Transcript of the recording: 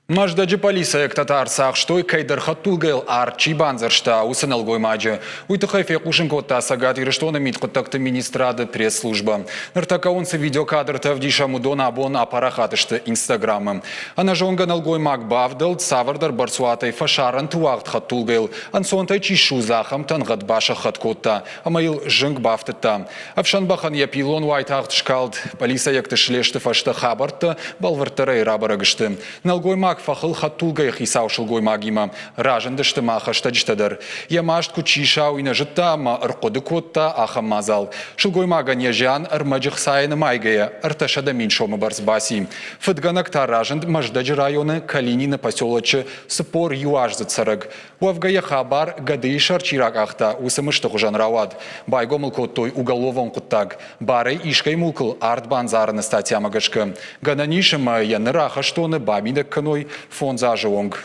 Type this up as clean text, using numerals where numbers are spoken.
Маждаджи полиция ктатар сахштой кайдар хаттулгал арчи банзаршта усынал гоймаджи. Уйтыхайфе кушинкотта сагат ирыштона миткоттакты министрады пресс-служба. Нартакаонцы видеокадр тавдиша мудона абон апарахатышты инстаграмы. Ана жонга налгоймак бавдал савардар барсуатай фашаран туагт хаттулгал. Ансонтай чишу захам тангат баша хаткотта. Амаил жынг бафтыта. Авшанбахан япилон уайтахт шкалд. Полиция яктышлешты фашта хабарта балвартарай рабарагышты. Налгоймак фахыл хаттулгай хисау шылгой магима. Ражындышты маха штаджтадар. Ямашт кучиша уйна жыттама ырқоды котта аха мазал. Шылгой мага нежан ырмаджых сайны майгая. Ырташада миншомы барсбаси. Фыдганакта ражынд Маждаджи районы Калинина поселочы спор юаж зацарыг. Уавгая хабар гады шарчирак ахта усымышты хужан равад. Байгомыл коттой уголовон куттаг. Барай ишкай мулкл арт банзарны статья магашка. Гананишыма яны раха штоны баминак каной фон заживонг.